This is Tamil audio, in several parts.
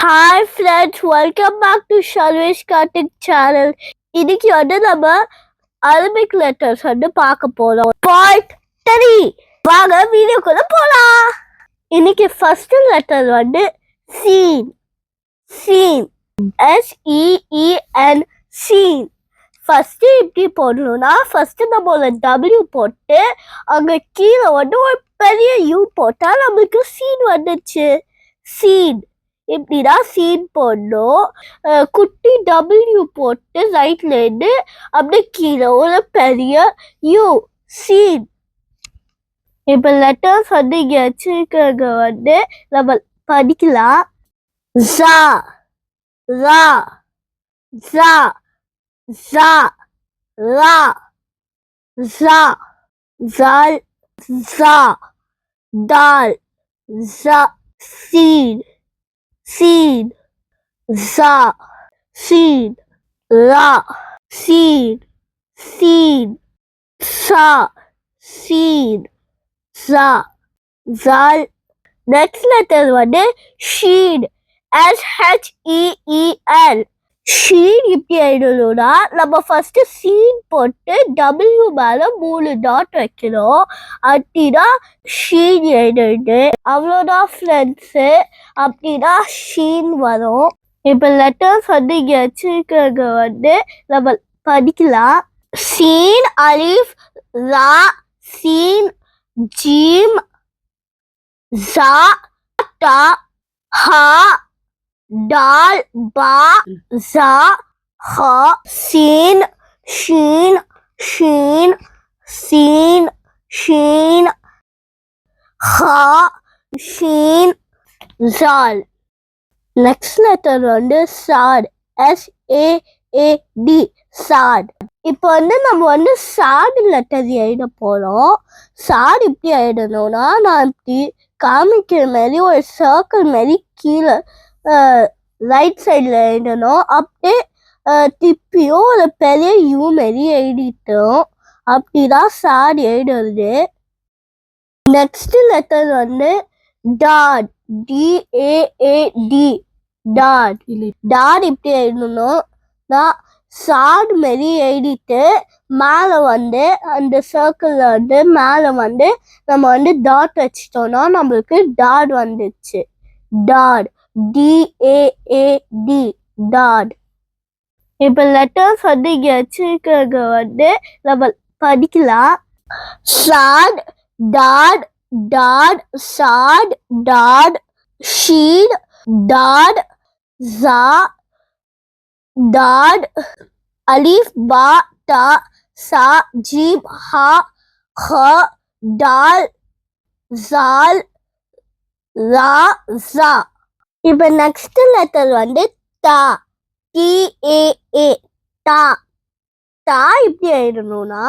Hi friends, welcome back to Shalvesh Karthik channel. இன்னைக்கு நம்ம Arabic letters பார்க்க போறோம். Part 3. வாங்க வீடியோக்குள்ள போலாம். இன்னைக்கு first letter seen. Seen. S-E-E-N. Seen. First எப்படி போடணும்னா ஃபர்ஸ்ட் நம்ம ஒரு W போட்டு அங்க கீழே ஒரு பெரிய U போட்டா நம்மளுக்கு சீன் வந்துச்சு. சீன் இப்படிதான் சீன் போடணும். குட்டி W போட்டு ரைட்ல இருந்து அப்படியே கீழே ஒரு பெரிய U. சீன். இப்ப லெட்டர்ஸ் இங்க வச்சிருக்கிறது நம்ம படிக்கலாம். ஜா ரா ஜா za ra za zal za dal za seed seed za seed ra seed seed sa seed za zal. Next letter sheen. S-H-E-E-N. Sheen இப்படி ஆயிடணும்னா நம்ம ஃபர்ஸ்ட் சீன் போட்டு W மேல 3 டாட் வைக்கணும். அப்படின்னா ஷீன் எழுது. அவ்வளோதான் ஃப்ரெண்ட்ஸ். அப்படின்னா ஷீன் வரும். இப்ப லெட்டர்ஸ் இங்க வச்சிருக்கிறது நம்ம படிக்கலாம். சீன் அலிஃப் ரா சீன் ஜீம் ஜா டா ஹா दाल बा जा ख सीन शीन शीन सीन शीन ख शीन जाल. नेक्स्ट लेटर साड. S-A-A-D. சாட். இப்போ நம்ம சாட் லெட்டர் எழுத போறோம். சாட் இப்படி எழுதணும்னா நான் இப்படி காமிக்கிற மாதிரி ஒரு சர்க்கிள் மாதிரி கீழே ரைட் சைடில் எழுதணும். அப்படியே திப்பியும் ஒரு பெரிய யூ மாரி எழுதிட்டோம். அப்படிதான் சாட் எழுதுறது. Next letter dot. D-A-A-D. Dot. Dot இப்படி எழுதணும். நான் சாட் மாரி எழுதிட்டு மேலே அந்த சர்க்கிளில் மேலே நம்ம டாட் வச்சிட்டோம்னா நம்மளுக்கு டாட் வந்துச்சு. டாட். D-A-A-D. டாட். இப்ப லெட்டர்ஸ் இங்க வச்சிருக்கிறது நம்ம படிக்கலாம். சாட் டாட் டாட் சாட் டாட் ஷீட் டாட் ஜா டாட் அலிஃப் பா டா சா ஜீம் ஹா ख டால் ஜால் ரா ஜா. இப்ப நெக்ஸ்ட் லெட்டர் தா. T-A-A. தா. தா இப்படி எழுதணும்னா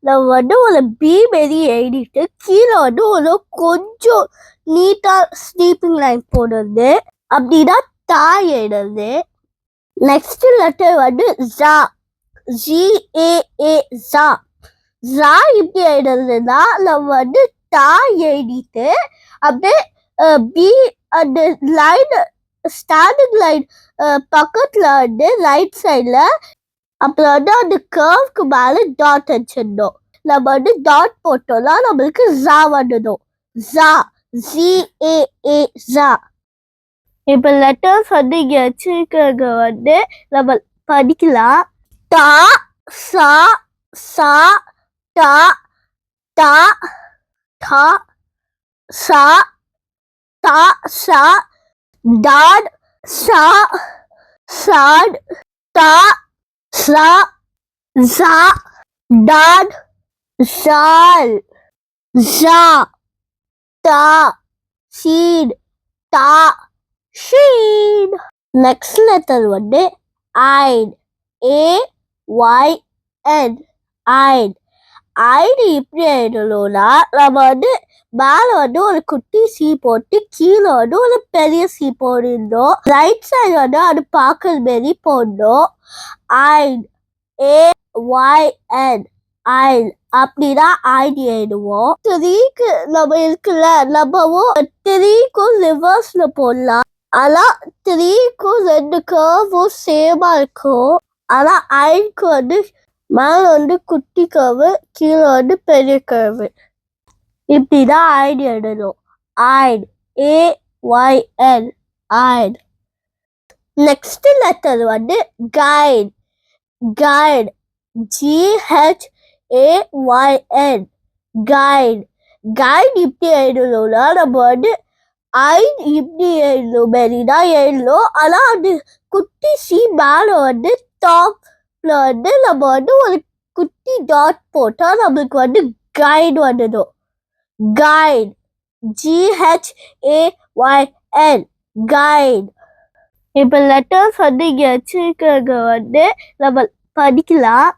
நம்ம ஒரு பி மாரி எழுதிட்டு கீழே ஒரு கொஞ்சம் நீட்டா ஸ்லீப்பிங் லைன் போடுறது. அப்படிதான் தா எழுதுறது. நெக்ஸ்ட் லெட்டர் ஜா. G-A-A. ஜா. ஜா இப்படி எழுதுறதுனா நம்ம தா எழுதிட்டு அப்படியே பி அந்த லைன் ஸ்டாண்டிங் லைன் பக்கத்துல ரைட் சைட்ல அப்புறம் அந்த கர்வ்க்கு மேல டாட் வச்சிடணும். நம்ம டாட் போட்டோம்னா நம்மளுக்கு ஜா வந்துடும். ஜா. G-A-A. ஜா. இப்ப லெட்டர்ஸ் இங்க வச்சிருக்கிறது நம்ம படிக்கலாம். தா சா சா டா டா தா சா தா சா டாட் சா சாட் தா சா ஜா டாட் ஜால் ஜா தா சீட் தா ஷீன். நெக்ஸ்ட் லெட்டர் ஐன். A-Y-N. ஐன். ஐன் இப்படி எழுதணும்னா நம்ம மேலே ஒரு குட்டி சி போட்டு கீழே ஒரு பெரிய சி போடணும். ரைட் சைடு அது பார்க்கற மாரி போடணும். ஐன். A-Y-N. ஐன். அப்படிதான் ஐடி எழுதுவோம். த்ரீக்கு நம்ம இருக்குல்ல நம்மவும் த்ரீக்கும் ரிவர்ஸ்ல போடலாம். ஆனா த்ரீக்கும் ரெண்டு கர்வும் சேமா இருக்கும். ஆனா ஐனுக்கு வந்து மேல வந்து குட்டி கர்வு, கீழே வந்து பெரிய கர்வு. இப்படிதான் ஐன் எழுதணும். ஐன், AYN, ஐன். நெக்ஸ்ட் லெட்டர் வந்து guide, guide, GHAYN, guide. Guide இப்படி எழுதணும்னா நம்ம வந்து ஐன் இப்படி எழுதணும், மெரினா எழுதணும். ஆனா அது குட்டி சி மேல வந்து டாப்ல வந்து நம்ம வந்து ஒரு குட்டி டாட் போட்டா நம்மளுக்கு வந்து கைட் வந்துடும். Guide, GHAYN, guide. இப்ப லெட்டர்ஸ் வந்து இங்க வச்சிருக்கிறது வந்து நம்ம படிக்கலாம்.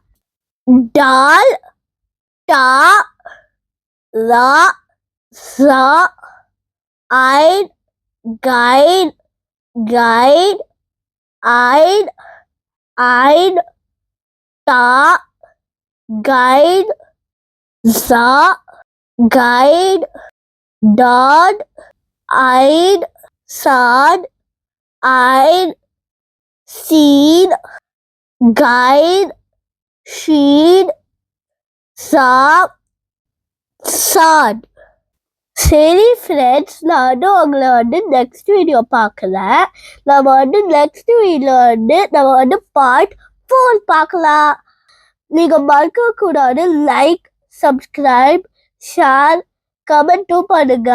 டால், டா, ரா, சா, ஐன், கைட், கைட், ஐன், ஐன், டா, கைட், சா, கைட், டாட், ஐன், சாட், ஐன், சீன், கைட், ஷீன், சாப், சாட். சரி ஃப்ரெண்ட்ஸ், நான் வந்து உங்களை வந்து நெக்ஸ்ட் வீடியோ பார்க்குறேன். நம்ம வந்து நெக்ஸ்ட் வீடியோ வந்து நம்ம வந்து பார்ட் 4 பார்க்கலாம். நீங்கள் மறக்கக்கூடாது லைக், சப்ஸ்கிரைப், ஷேர், கமெண்ட்டும் பண்ணுங்க.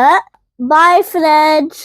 Bye friends.